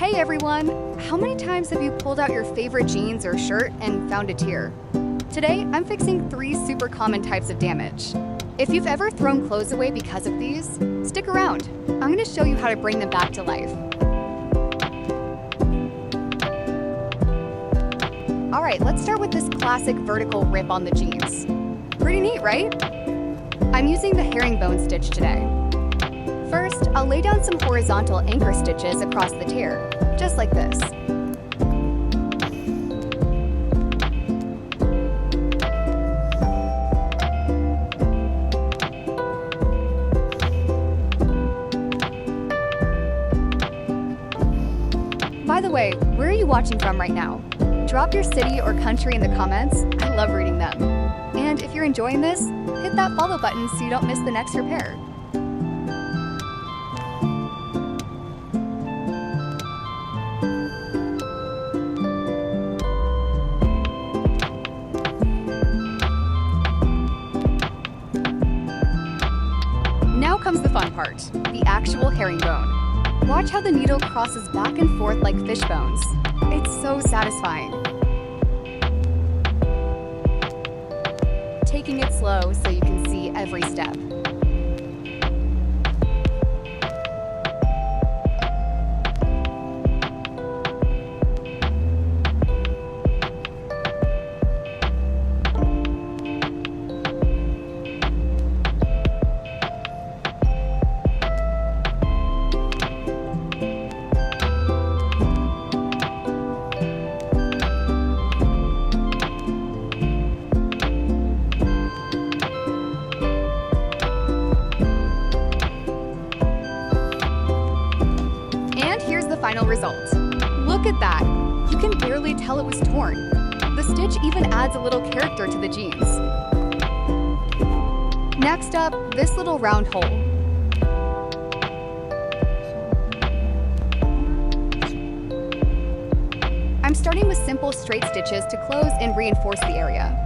Hey everyone! How many times have you pulled out your favorite jeans or shirt and found a tear? Today, I'm fixing 3 super common types of damage. If you've ever thrown clothes away because of these, stick around. I'm going to show you how to bring them back to life. Alright, let's start with this classic vertical rip on the jeans. Pretty neat, right? I'm using the herringbone stitch today. First, I'll lay down some horizontal anchor stitches across the tear, just like this. By the way, where are you watching from right now? Drop your city or country in the comments. I love reading them. And if you're enjoying this, hit that follow button so you don't miss the next repair. Now comes the fun part, the actual herringbone. Watch how the needle crosses back and forth like fish bones. It's so satisfying. Taking it slow so you can see every step. Final result. Look at that! You can barely tell it was torn. The stitch even adds a little character to the jeans. Next up, this little round hole. I'm starting with simple straight stitches to close and reinforce the area.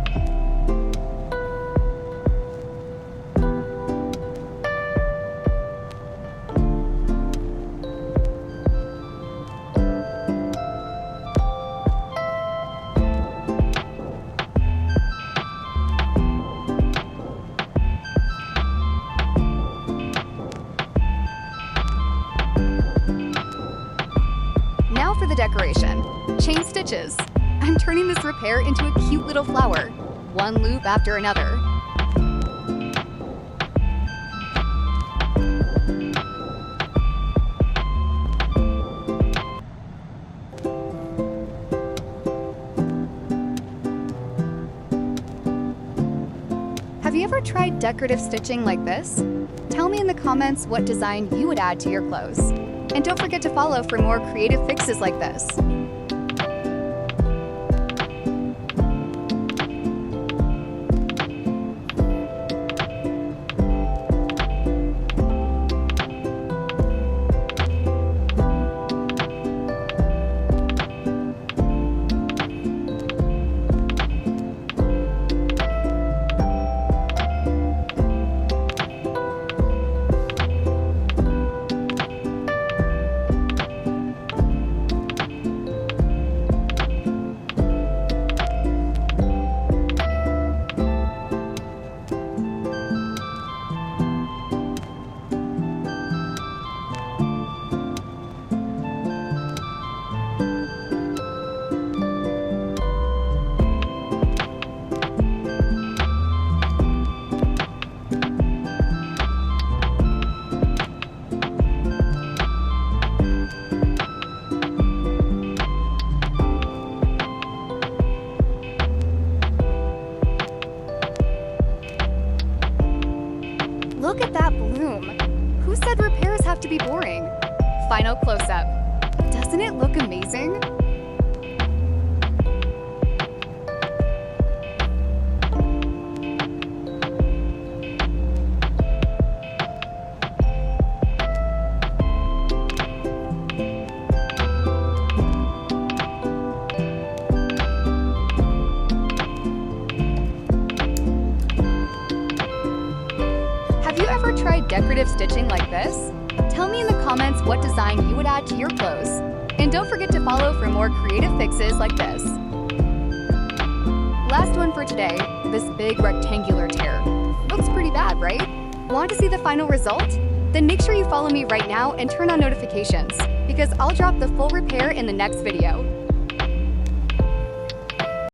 Now for the decoration. Chain stitches. I'm turning this repair into a cute little flower, one loop after another. Have you ever tried decorative stitching like this? Tell me in the comments what design you would add to your clothes. And don't forget to follow for more creative fixes like this. Look at that bloom! Who said repairs have to be boring? Final close-up. Doesn't it look amazing? Have you ever tried decorative stitching like this? Tell me me in the comments what design you would add to your clothes. And don't forget to follow for more creative fixes like this. Last one for today, this big rectangular tear. Looks pretty bad, right? Want to see the final result? Then make sure you follow me right now and turn on notifications, because I'll drop the full repair in the next video.